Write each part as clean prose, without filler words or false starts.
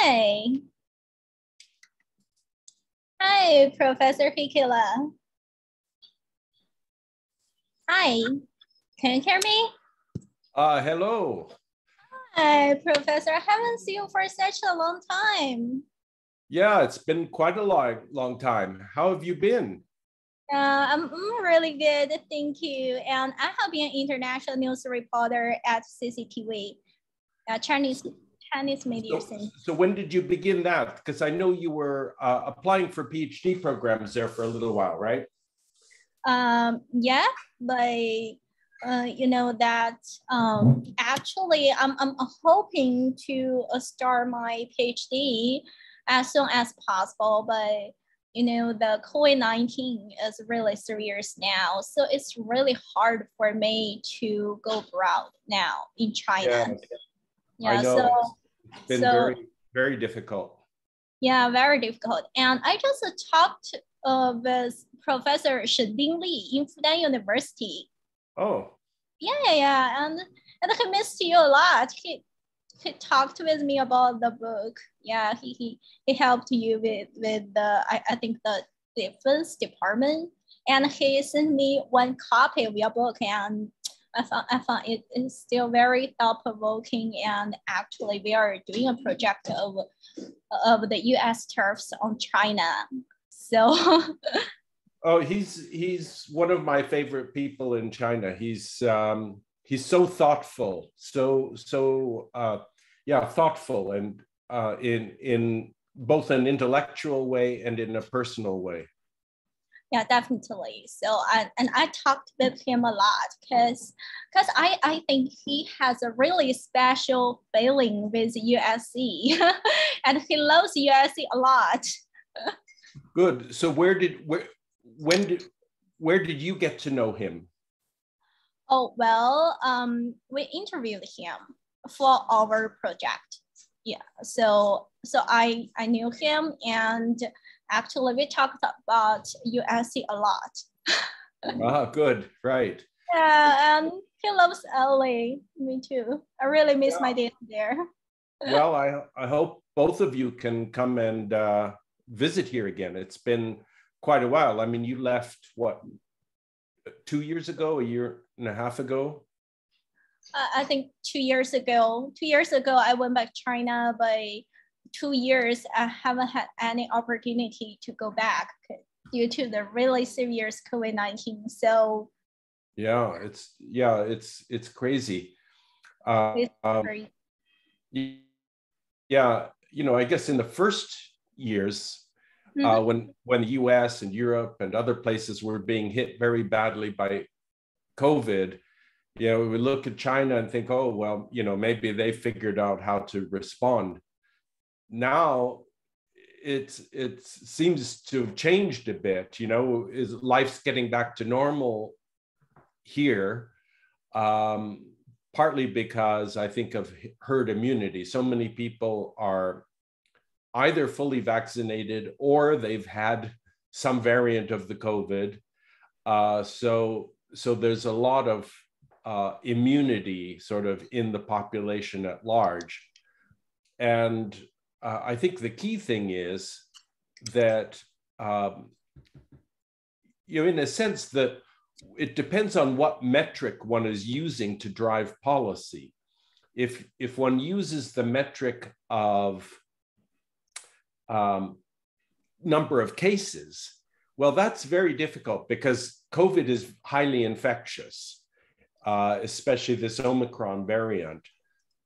Hi. Hi, Professor Hikila. Hi. Can you hear me? Hello. Hi, Professor. I haven't seen you for such a long time. Yeah, it's been quite a long time. How have you been? I'm really good, thank you. And I have been an international news reporter at CCTV, Chinese media center. So when did you begin that? Because I know you were applying for PhD programs there for a little while, right? Yeah, but you know that actually I'm hoping to start my PhD as soon as possible, but you know the COVID-19 is really serious now, so it's really hard for me to go abroad now in China. Yes, I Yeah, know. It's been so very difficult. yeah, very difficult. And I just talked with Professor Sheding Li in Fudan University. Oh, Yeah, and he missed you a lot. He talked with me about the book. Yeah, he helped you with the I think the defense department, and he sent me one copy of your book, and I found it is still very thought provoking. And actually, we are doing a project of the U.S. tariffs on China. So oh, he's one of my favorite people in China. He's so thoughtful, yeah, thoughtful, and in both an intellectual way and in a personal way. yeah, definitely. So I talked with him a lot because I think he has a really special feeling with USC and he loves USC a lot. Good. So when did where did you get to know him? Oh well, we interviewed him for our project. Yeah, so I knew him, and actually we talked about USC a lot. Ah, good, right. Yeah, and he loves LA. Me too. I really miss Yeah. my days there. Well, I hope both of you can come and visit here again. It's been quite a while. I mean, you left what, 2 years ago, a year and a half ago? I think 2 years ago. 2 years ago, I went back to China, but 2 years I haven't had any opportunity to go back due to the really serious COVID-19. So Yeah, it's crazy. it's Um, very yeah, I guess in the first years, Mhm. when the US and Europe and other places were being hit very badly by COVID, we look at China and think, oh, well, maybe they figured out how to respond. Now it seems to have changed a bit. Is life's getting back to normal here, partly because I think of herd immunity. So many people are either fully vaccinated or they've had some variant of the COVID. So there's a lot of immunity sort of in the population at large. And I think the key thing is that, in a sense, that it depends on what metric one is using to drive policy. If one uses the metric of number of cases, well, that's very difficult because COVID is highly infectious, especially this Omicron variant.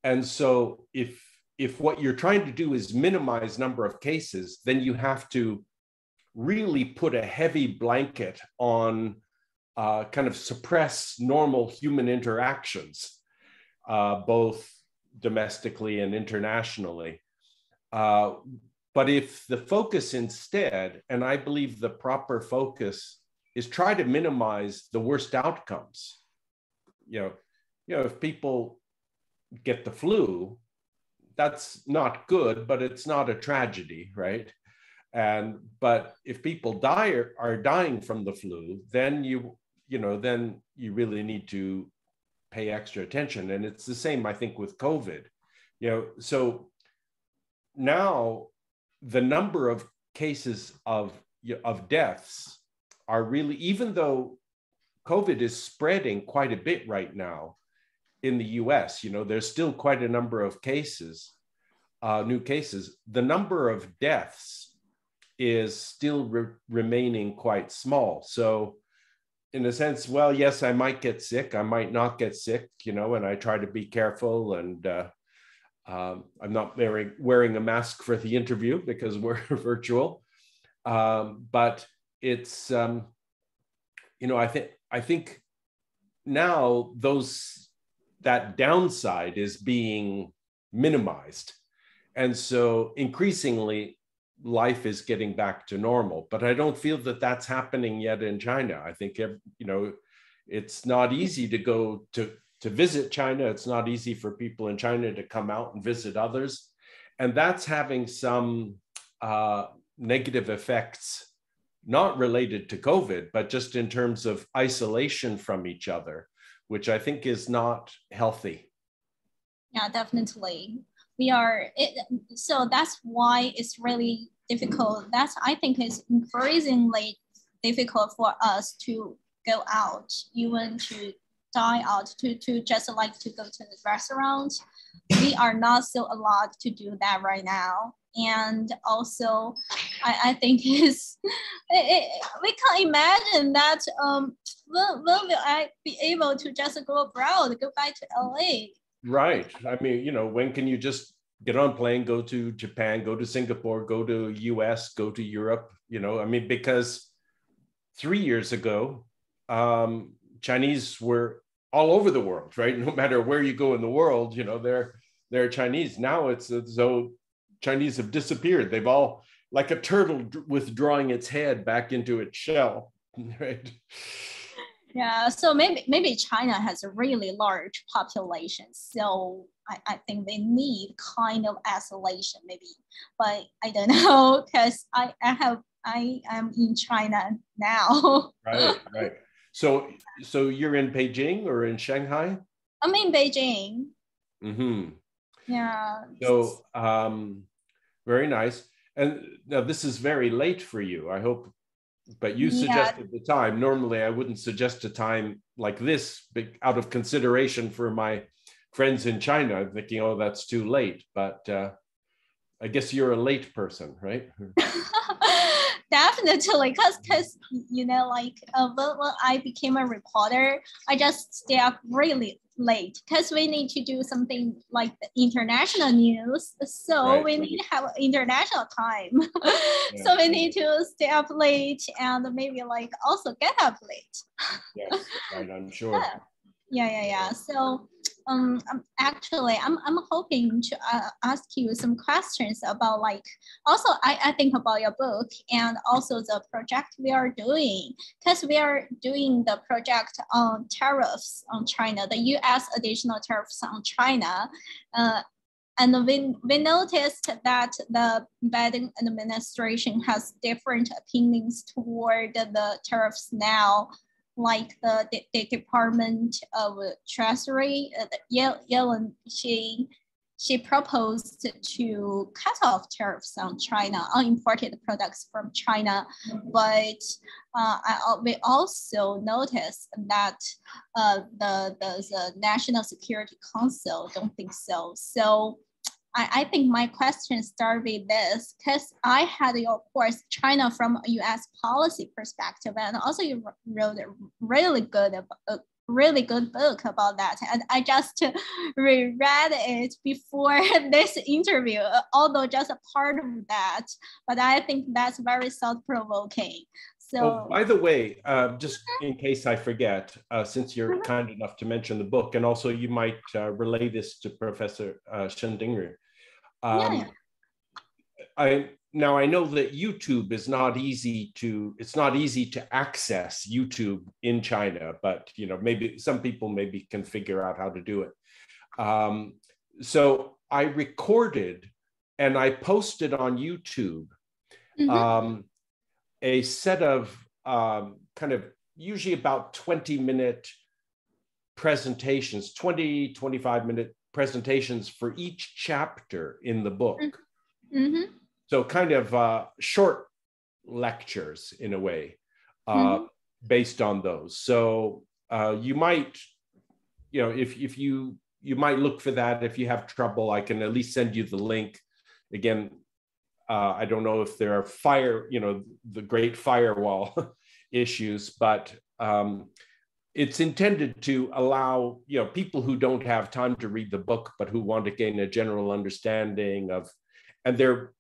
And so if what you're trying to do is minimize number of cases, then you have to really put a heavy blanket on kind of suppress normal human interactions, both domestically and internationally. But if the focus instead, and I believe the proper focus is try to minimize the worst outcomes. If people get the flu, that's not good, but it's not a tragedy, right? But if people are dying from the flu, then you really need to pay extra attention. And it's the same, I think, with COVID. So now the number of cases of deaths are really, even though COVID is spreading quite a bit right now in the US, there's still quite a number of cases, new cases. The number of deaths is still remaining quite small. So in a sense, well, yes, I might get sick, I might not get sick, and I try to be careful, and I'm not wearing a mask for the interview because we're virtual. But it's, I think now that downside is being minimized. And so increasingly life is getting back to normal, but I don't feel that that's happening yet in China. I think, it's not easy to go to visit China. It's not easy for people in China to come out and visit others. And that's having some negative effects, not related to COVID, but just in terms of isolation from each other, which I think is not healthy. Yeah, definitely. So that's why it's really difficult. I think it's increasingly difficult for us to go out, even to dine out, to just like to go to the restaurant. We are not so allowed to do that right now. And also, I think we can't imagine that when will I be able to just go abroad, go back to LA? Right. I mean, when can you just get on a plane, go to Japan, go to Singapore, go to US, go to Europe? Because 3 years ago, Chinese were all over the world, right? No matter where you go in the world, they're Chinese. Now it's as though Chinese have disappeared. They've all, like a turtle withdrawing its head back into its shell, right? Yeah, so maybe China has a really large population, so I think they need kind of isolation, maybe, but I don't know, because I am in China now. Right. So you're in Beijing or in Shanghai? I'm in Beijing. Mm-hmm. Yeah. So very nice. And now this is very late for you, I hope. But you suggested the time. Normally, I wouldn't suggest a time like this, out of consideration for my friends in China. I'm thinking, oh, that's too late. But I guess you're a late person, right? Definitely, because when I became a reporter, I just stay up really late because we need to do something like the international news, so we need to have international time. So we need to stay up late and maybe also get up late. Yes, right, I'm sure. Yeah. So actually I'm hoping to ask you some questions about also I think about your book and also the project we are doing, because we are doing the project on tariffs on China, the US additional tariffs on China. And we noticed that the Biden administration has different opinions toward the tariffs now. Like the Department of Treasury, Yellen, she proposed to cut off tariffs on China, on imported products from China. But we also noticed that the National Security Council don't think so. So I think my question starts with this, because I had your course, China from a US policy perspective, and also you wrote a really good book about that. And I just reread it before this interview, although just a part of that. But I think that's very thought-provoking. So, by the way, just in case I forget, since you're kind enough to mention the book, and also you might relay this to Professor Shen Dingru. I know that YouTube is not easy to, it's not easy to access YouTube in China, but maybe some people maybe can figure out how to do it. So I recorded and I posted on YouTube a set of kind of usually about 20-minute presentations, 20, 25-minute presentations for each chapter in the book. Mm-hmm. So kind of short lectures in a way, based on those. So you might, if you might look for that. If you have trouble, I can at least send you the link. Again, I don't know if there are the great firewall issues, but it's intended to allow, people who don't have time to read the book, but who want to gain a general understanding of, and they're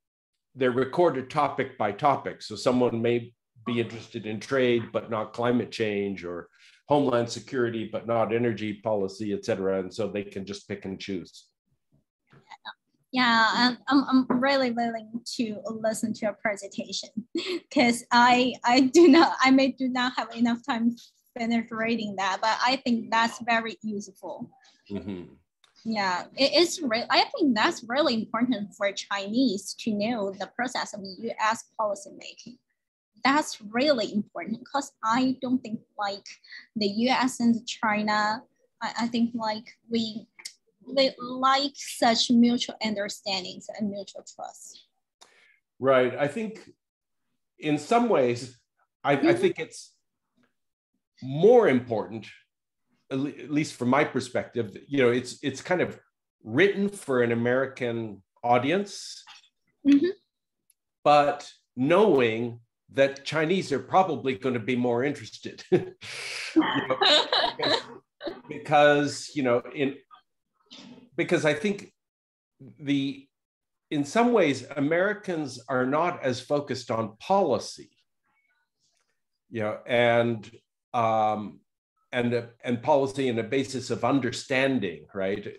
recorded topic by topic. So someone may be interested in trade, but not climate change, or homeland security, but not energy policy, et cetera. And so they can just pick and choose. Yeah, and I'm really willing to listen to your presentation because I may do not have enough time to finish reading that, but I think that's very useful. Mm-hmm. Yeah, I think that's really important for Chinese to know the process of U.S. policymaking. That's really important because I don't think like the U.S. and China, I think like we like such mutual understandings and mutual trust. Right. I think in some ways, I think it's more important, at least from my perspective, it's kind of written for an American audience, but knowing that Chinese are probably going to be more interested, because I think in some ways, Americans are not as focused on policy, and policy and a basis of understanding, right?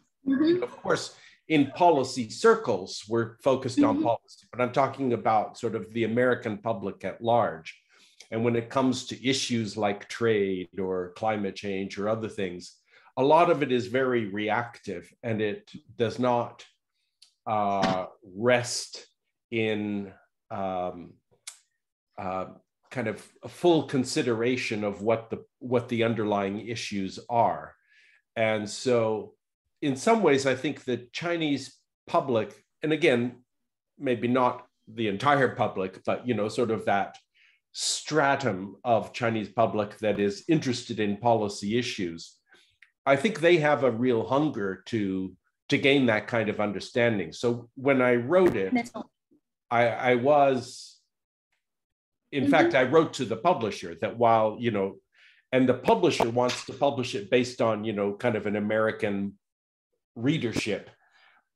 Of course, in policy circles, we're focused on policy, but I'm talking about sort of the American public at large. And when it comes to issues like trade or climate change or other things, a lot of it is very reactive, and it does not rest in kind of a full consideration of what the underlying issues are. And so in some ways, I think the Chinese public, and again, maybe not the entire public, but sort of that stratum of Chinese public that is interested in policy issues, I think they have a real hunger to gain that kind of understanding. So when I wrote it, I was, in fact, I wrote to the publisher that while, and the publisher wants to publish it based on, kind of an American readership.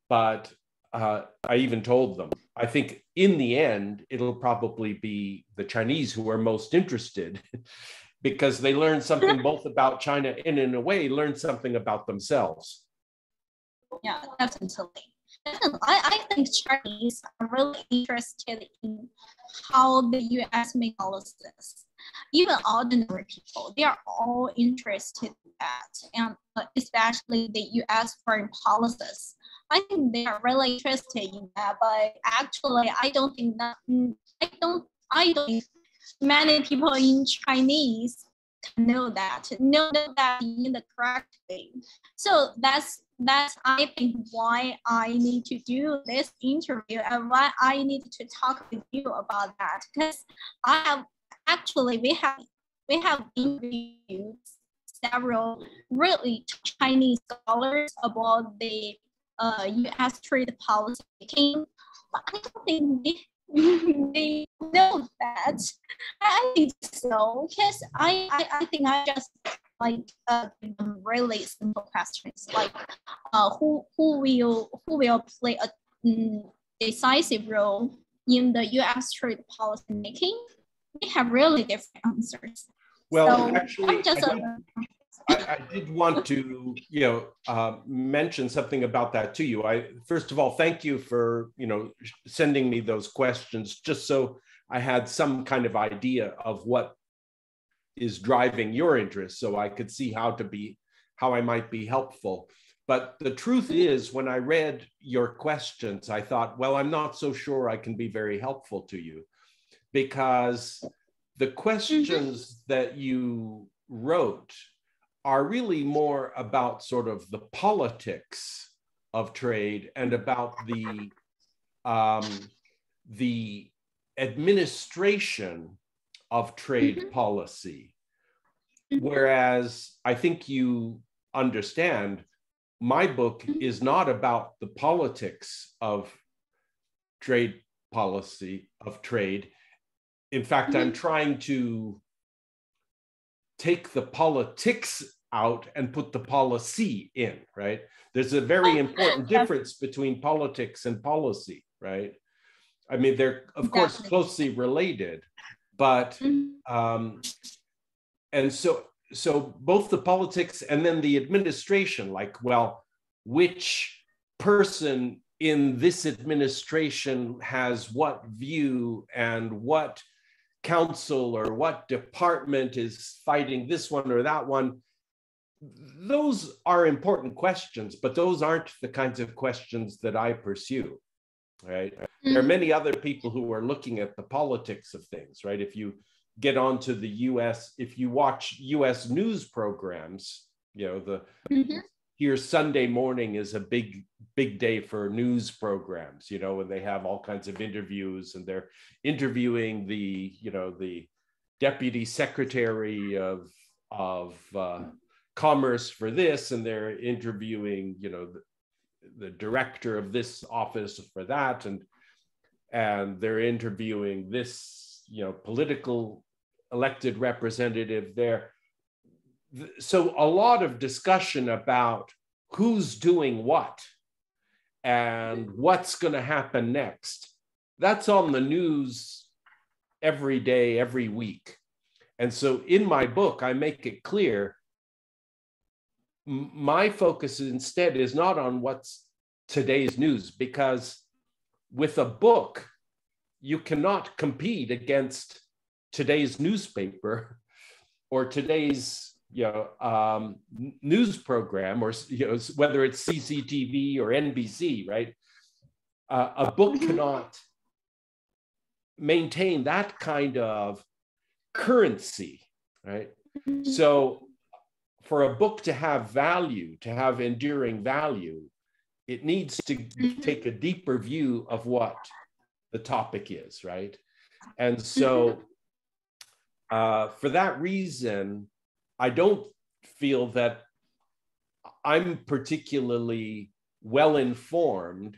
But I even told them, I think in the end, it'll probably be the Chinese who are most interested because they learn something both about China and in a way learn something about themselves. Yeah, definitely. I think Chinese are really interested in how the U.S. make policies. Even ordinary people, they are all interested in that, and especially the U.S. foreign policies. I think they are really interested in that, but actually, I don't think many people in Chinese know that in the correct way. So that's I think why I need to do this interview and why I need to talk with you about that, because we have interviewed several really Chinese scholars about the U.S. trade policy making, but I don't think they know that. I think so, because I think I just like really simple questions like who will play a decisive role in the U.S. trade policy making. They have really different answers. Well, so actually, I did want to, mention something about that to you. First of all, thank you for, sending me those questions, just so I had some kind of idea of what is driving your interest, so I could see how I might be helpful. But the truth is, when I read your questions, I thought, well, I'm not so sure I can be very helpful to you, because the questions that you wrote are really more about sort of the politics of trade and about the the administration of trade policy. Whereas I think you understand, my book is not about the politics of trade policy, of trade. In fact, I'm trying to take the politics out and put the policy in, right? There's a very important difference between politics and policy, right? I mean, they're of course closely related, but and so both the politics and then the administration, like, well, which person in this administration has what view, and what council or what department is fighting this one or that one. Those are important questions, but those aren't the kinds of questions that I pursue, right? There are many other people who are looking at the politics of things, right? If you get onto the US, if you watch US news programs, you know, here Sunday morning is a big day for news programs, you know, and they have all kinds of interviews, and they're interviewing the, you know, the deputy secretary of commerce for this, and they're interviewing, you know, the director of this office for that, and they're interviewing this, you know, political elected representative there. So a lot of discussion about who's doing what and what's going to happen next. That's on the news every day, every week. And so in my book, I make it clear my focus instead is not on what's today's news, because with a book, you cannot compete against today's newspaper or today's, you know, news program, or, you know, whether it's CCTV or NBC, right? A book cannot maintain that kind of currency, right? So for a book to have value, to have enduring value, it needs to take a deeper view of what the topic is, right? And so for that reason, I don't feel that I'm particularly well informed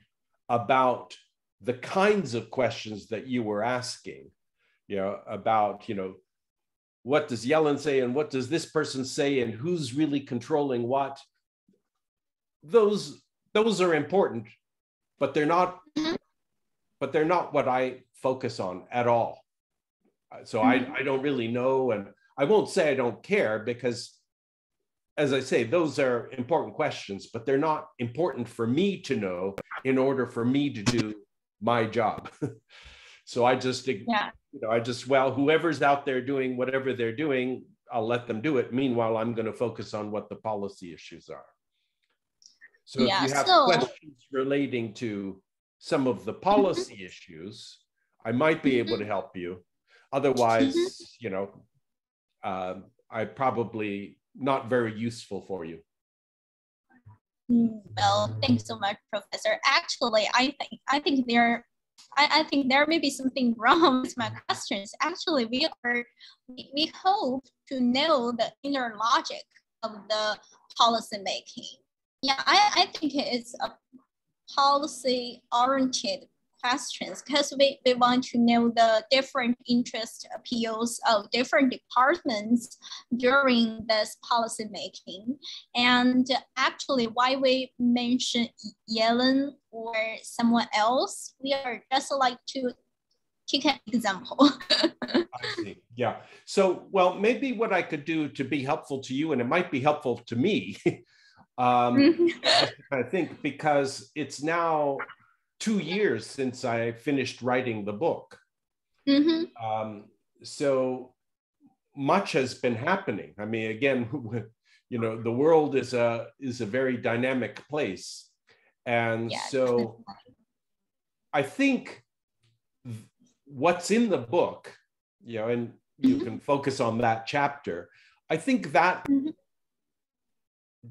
about the kinds of questions that you were asking, you know, about, you know, what does Yellen say and what does this person say and who's really controlling what. Those are important, but they're not what I focus on at all. So I don't really know, and I won't say I don't care, because, as I say, those are important questions, but they're not important for me to know in order for me to do my job. So I just, you know, well, whoever's out there doing whatever they're doing, I'll let them do it. Meanwhile, I'm going to focus on what the policy issues are. So if you have questions relating to some of the policy issues, I might be able to help you. Otherwise, you know, I'm probably not very useful for you. Well, thanks so much, Professor. Actually, I think there may be something wrong with my questions. Actually, we hope to know the inner logic of the policy making. Yeah, I think it's a policy-oriented questions, because we want to know the different interest appeals of different departments during this policy making. And actually, why we mention Yellen or someone else, we are just like to take an example. I see. Yeah. So, well, maybe what I could do to be helpful to you, and it might be helpful to me, I think, because it's now 2 years since I finished writing the book. So much has been happening. I mean, again, you know, the world is a very dynamic place. And so I think what's in the book, you know, and you can focus on that chapter, I think that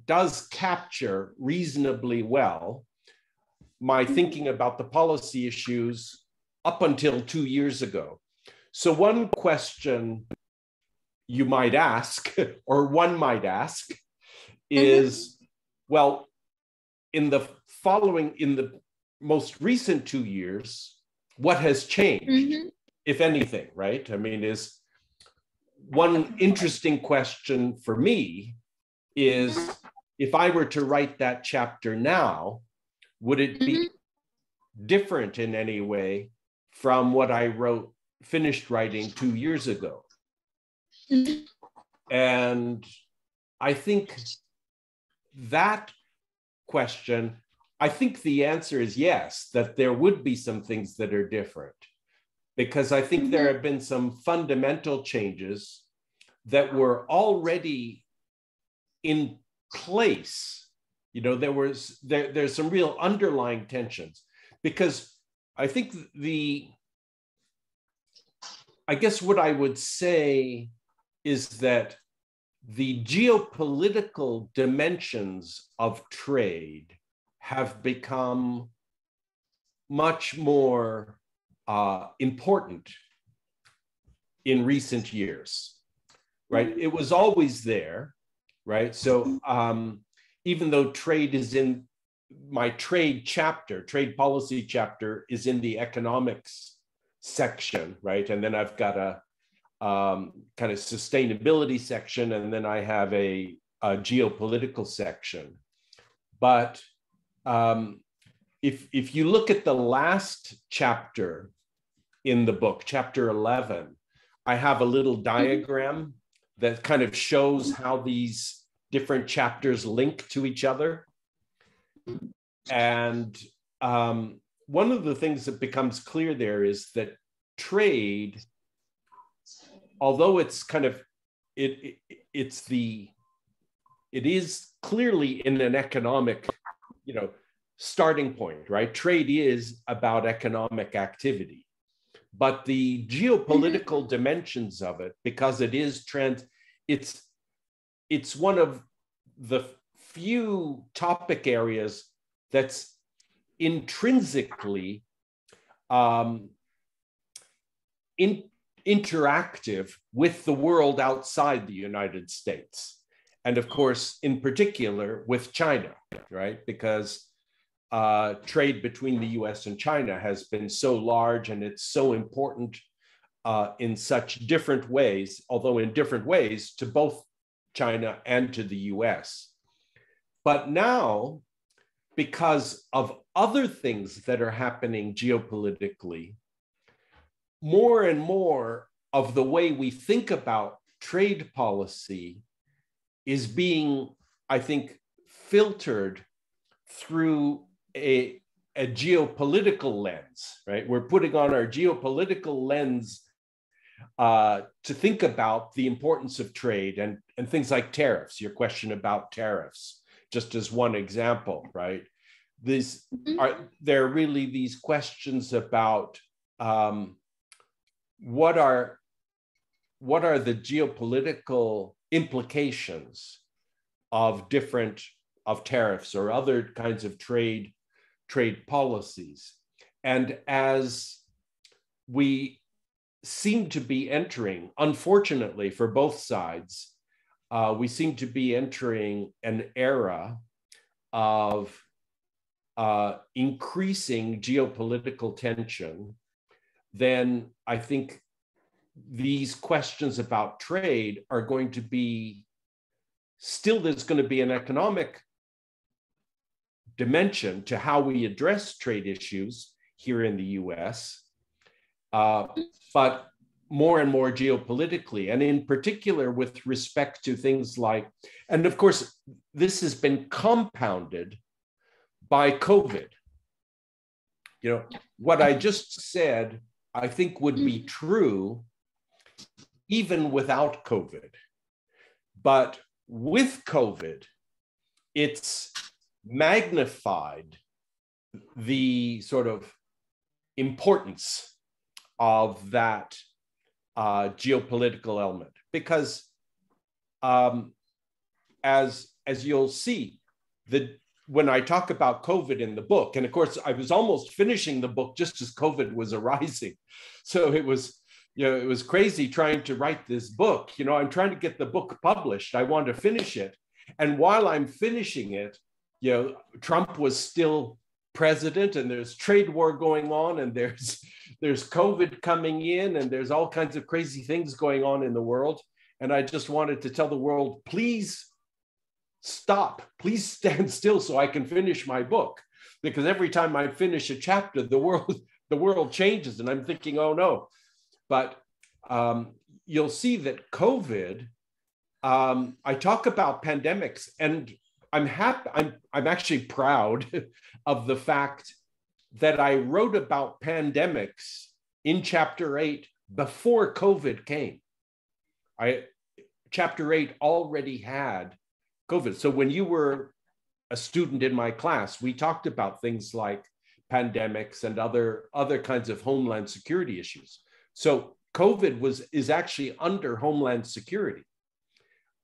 does capture reasonably well my thinking about the policy issues up until 2 years ago. So one question you might ask, or one might ask, is, well, in the most recent 2 years, what has changed, if anything, right? I mean, is one interesting question for me is, if I were to write that chapter now, would it be different in any way from what I finished writing 2 years ago? And I think that question, I think the answer is yes, that there would be some things that are different, because I think there have been some fundamental changes that were already in place. You know, there's some real underlying tensions, because I think I guess what I would say is that the geopolitical dimensions of trade have become much more important in recent years, right? It was always there, right? So even though trade is in my trade policy chapter is in the economics section, right? And then I've got a kind of sustainability section, and then I have a geopolitical section. But if you look at the last chapter in the book, chapter 11, I have a little diagram that kind of shows how these different chapters link to each other. And one of the things that becomes clear there is that trade, although it's kind of, it is clearly in an economic, starting point, right? Trade is about economic activity, but the geopolitical dimensions of it, because it is it's one of the few topic areas that's intrinsically interactive with the world outside the United States. And of course, in particular with China, right? Because trade between the US and China has been so large, and it's so important in such different ways, although in different ways, to both China and to the US. But now, because of other things that are happening geopolitically, more and more of the way we think about trade policy is being, I think, filtered through a geopolitical lens, right? We're putting on our geopolitical lens to think about the importance of trade and things like tariffs. Your question about tariffs, just as one example, right? There are really these questions about what are the geopolitical implications of tariffs or other kinds of trade policies. And as we seem to be entering, unfortunately for both sides, we seem to be entering an era of increasing geopolitical tension, then I think these questions about trade are going to be, there's going to be an economic dimension to how we address trade issues here in the US, but more and more geopolitically, and in particular with respect to things like, and of course, this has been compounded by COVID. What I just said, I think would be true even without COVID. But with COVID, it's magnified the sort of importance of that geopolitical element, because as you'll see, the when I talk about COVID in the book, and of course, I was almost finishing the book just as COVID was arising. So it was, it was crazy trying to write this book. I'm trying to get the book published. I want to finish it. And while I'm finishing it, Trump was still president, and there's trade war going on, and there's COVID coming in, and there's all kinds of crazy things going on in the world. And I just wanted to tell the world, please stop, please stand still so I can finish my book. Because every time I finish a chapter, the world changes, and I'm thinking, oh no. But you'll see that COVID, I talk about pandemics, and I'm actually proud of the fact that I wrote about pandemics in chapter 8 before COVID came. Chapter 8 already had COVID. So when you were a student in my class, we talked about things like pandemics and other kinds of homeland security issues. So COVID is actually under homeland security.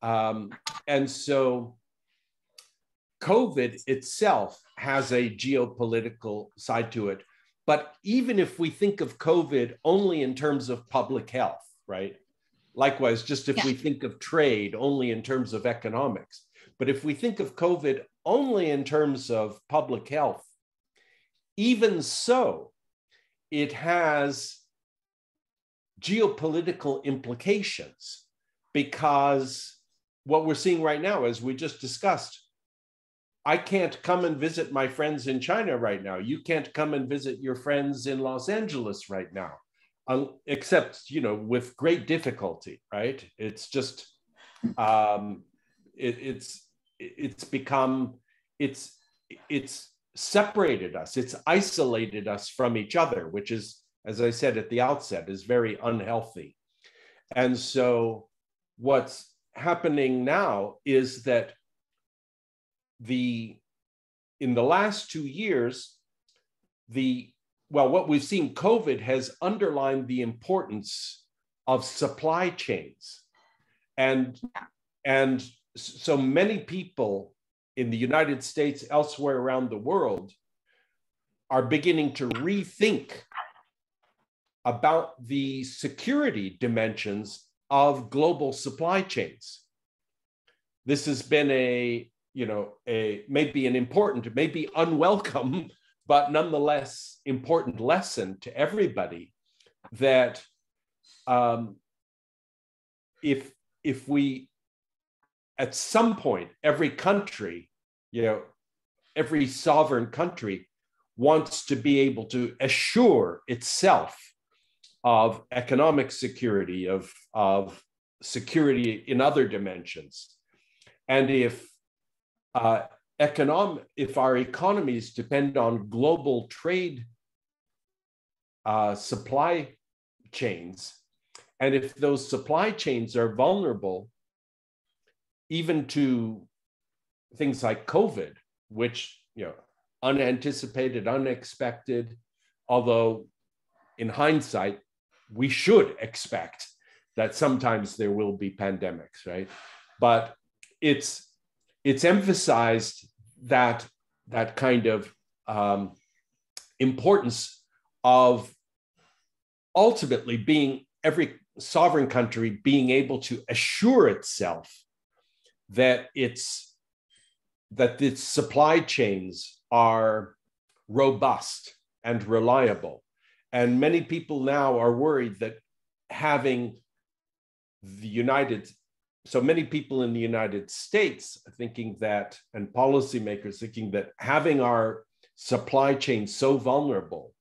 And so COVID itself has a geopolitical side to it. But even if we think of COVID only in terms of public health, right? Likewise, just if we think of trade only in terms of economics, but if we think of COVID only in terms of public health, even so, it has geopolitical implications, because what we're seeing right now, as we just discussed, I can't come and visit my friends in China right now. You can't come and visit your friends in Los Angeles right now, except, with great difficulty, right? It's just, it's separated us. It's isolated us from each other, which is, as I said at the outset, is very unhealthy. And so what's happening now is that in the last 2 years, what we've seen, COVID has underlined the importance of supply chains. And so many people in the United States, elsewhere around the world, are beginning to rethink about the security dimensions of global supply chains. This has been maybe an important, maybe unwelcome, but nonetheless important lesson to everybody, that if we, at some point, every country, every sovereign country wants to be able to assure itself of economic security, of security in other dimensions. And if our economies depend on global trade supply chains, and if those supply chains are vulnerable even to things like COVID, which, unanticipated, unexpected, although in hindsight, we should expect that sometimes there will be pandemics, right? But it's emphasized that kind of importance of ultimately every sovereign country being able to assure itself that its supply chains are robust and reliable. And many people now are worried that so many people in the United States thinking that, and policymakers thinking that, having our supply chain so vulnerable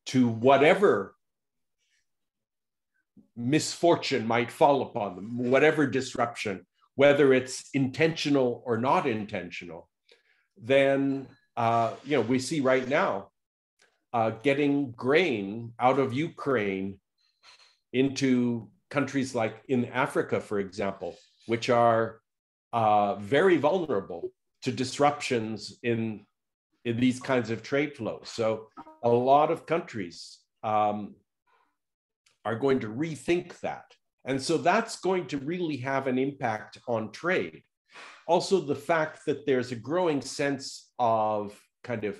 to whatever misfortune might fall upon them, whatever disruption, whether it's intentional or not intentional, then we see right now getting grain out of Ukraine into countries like in Africa, for example, which are very vulnerable to disruptions in these kinds of trade flows. So a lot of countries are going to rethink that. And so that's going to really have an impact on trade. also the fact that there's a growing sense of kind of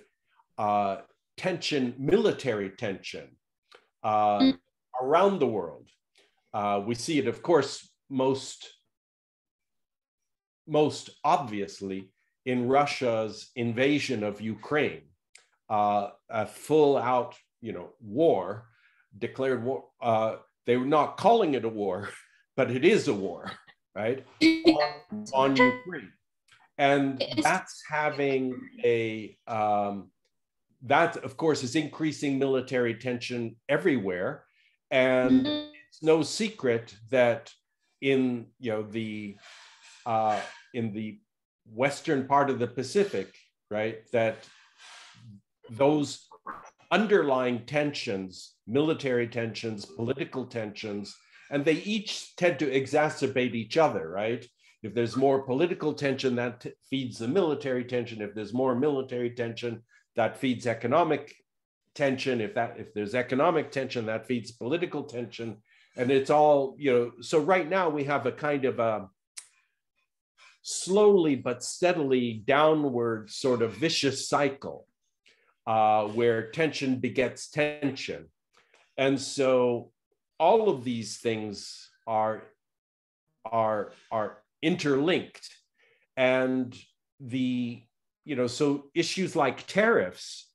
tension, military tension around the world. We see it, of course, most obviously in Russia's invasion of Ukraine, a full-out, war, declared war. They were not calling it a war, but it is a war, right, on Ukraine. And that's having that, of course, is increasing military tension everywhere. And it's no secret that in the western part of the Pacific, right, that those underlying tensions, military tensions, political tensions, and they each tend to exacerbate each other, right? If there's more political tension, that feeds the military tension. If there's more military tension, that feeds economic tension. If there's economic tension, that feeds political tension. And it's all, so right now we have a kind of a slowly but steadily downward sort of vicious cycle where tension begets tension. And so all of these things are interlinked. And so issues like tariffs,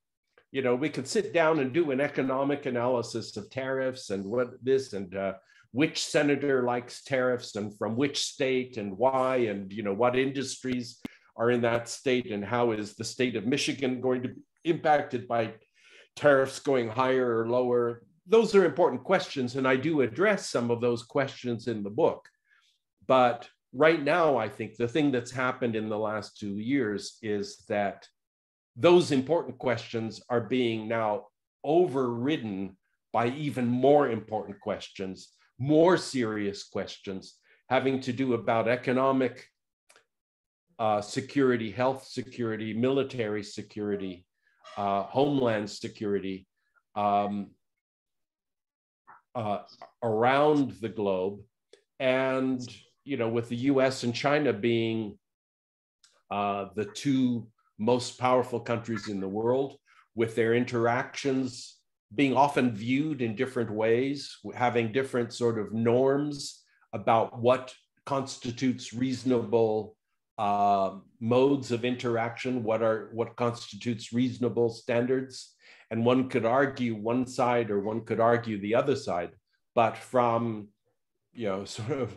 we could sit down and do an economic analysis of tariffs and which senator likes tariffs and from which state and why, and what industries are in that state, and how is the state of Michigan going to be impacted by tariffs going higher or lower. Those are important questions, and I do address some of those questions in the book. But right now, I think the thing that's happened in the last 2 years is that those important questions are being now overridden by even more important questions, more serious questions having to do about economic security, health security, military security, homeland security around the globe. And, with the US and China being the two most powerful countries in the world, with their interactions being often viewed in different ways, having different sort of norms about what constitutes reasonable modes of interaction, what constitutes reasonable standards. And one could argue one side or one could argue the other side, but from sort of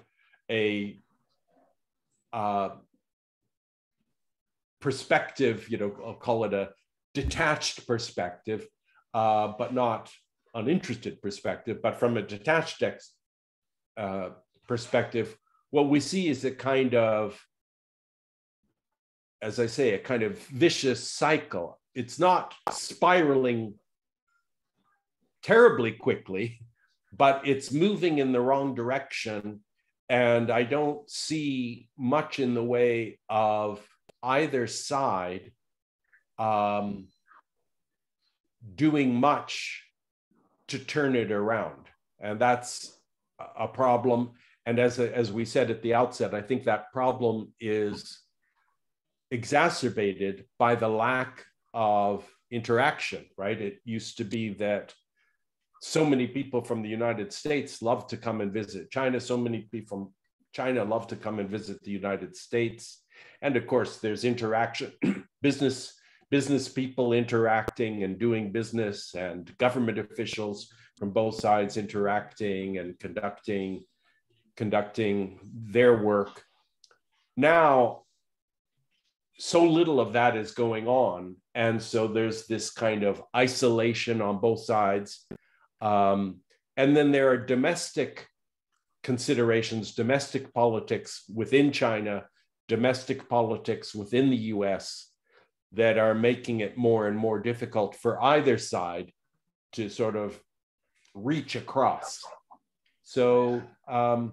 a perspective, I'll call it a detached perspective, but not uninterested perspective, but from a detached perspective, what we see is a kind of, as I say, a kind of vicious cycle. It's not spiraling terribly quickly, but it's moving in the wrong direction. And I don't see much in the way of either side doing much to turn it around. And that's a problem. And as we said at the outset, I think that problem is exacerbated by the lack of interaction, right? It used to be that so many people from the United States love to come and visit China. So many people from China love to come and visit the United States. And of course, there's interaction, business people interacting and doing business, and government officials from both sides interacting and conducting their work. Now, so little of that is going on. And so there's this kind of isolation on both sides. And then there are domestic considerations, domestic politics within China, domestic politics within the US that are making it more and more difficult for either side to sort of reach across. So I'd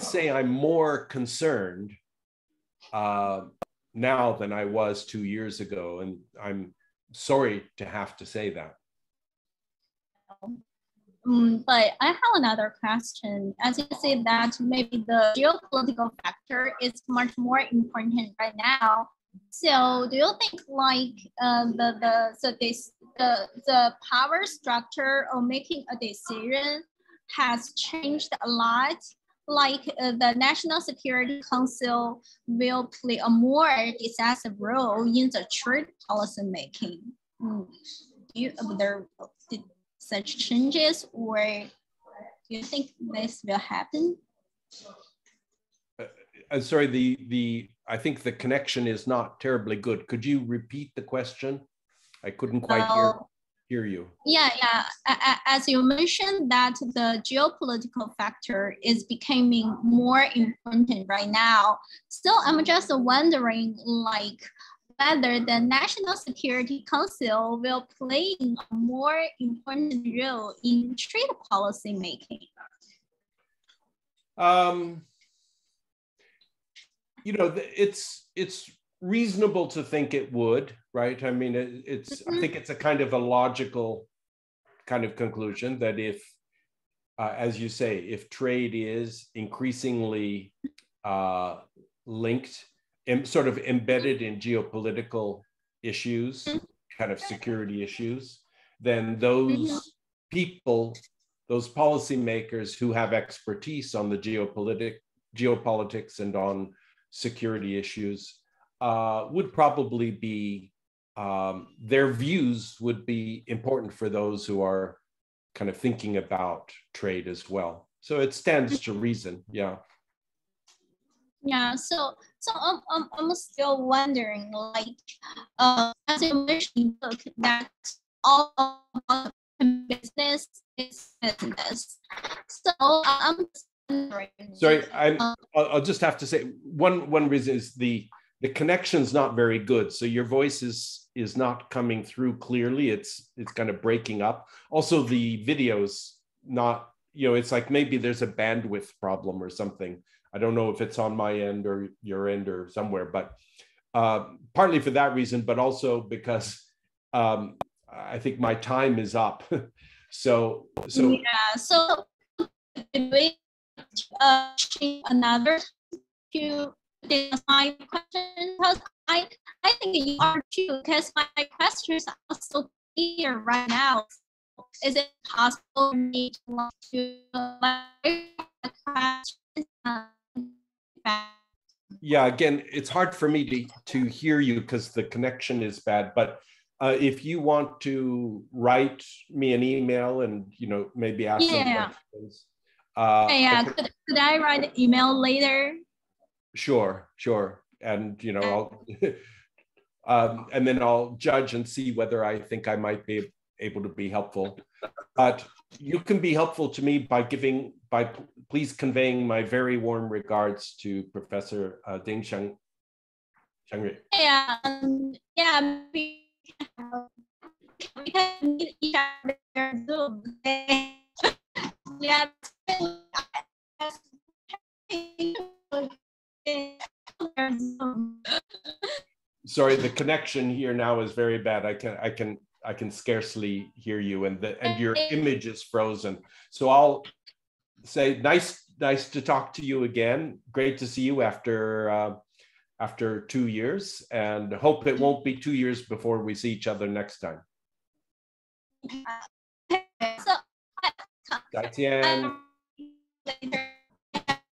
say I'm more concerned now than I was 2 years ago. And I'm sorry to have to say that. But I have another question. As you say that maybe the geopolitical factor is much more important right now. So do you think like the power structure of making a decision has changed a lot? Like the National Security Council will play a more decisive role in the trade policy making. Do you observe such changes, or do you think this will happen? Sorry, I think the connection is not terribly good. Could you repeat the question? I couldn't quite hear you. Yeah. As you mentioned that the geopolitical factor is becoming more important right now. So I'm just wondering like whether the National Security Council will play a more important role in trade policy making. You know, it's reasonable to think it would, right? I mean, I think it's a kind of a logical kind of conclusion that if, as you say, if trade is increasingly linked and sort of embedded in geopolitical issues, kind of security issues, then those people, those policymakers who have expertise on the geopolitics and on security issues would probably be, their views would be important for those who are kind of thinking about trade as well. So it stands to reason, yeah. Yeah, so I'm still wondering, like, as you mentioned, look, that all about business is business. So I'm wondering. Sorry, I'll just have to say one reason is the connection's not very good, so your voice is not coming through clearly. It's kind of breaking up. Also, the video's not, you know, it's like maybe there's a bandwidth problem or something. I don't know if it's on my end or your end or somewhere, but partly for that reason, but also because I think my time is up. So yeah. So we another to my question, because I think you are too, because my questions are so clear right now. Is it possible for me to questions? Yeah, again, it's hard for me to hear you because the connection is bad. But if you want to write me an email and, you know, maybe ask some questions. Could I write an email later? Sure. And, you know, I'll and then I'll judge and see whether I think I might be able to be helpful. But you can be helpful to me by please conveying my very warm regards to Professor Ding Xiangri. We can meet each other Zoom. Sorry, the connection here now is very bad. I can scarcely hear you, and your image is frozen. So I'll say nice to talk to you again. Great to see you after 2 years, and hope it won't be 2 years before we see each other next time. 再见。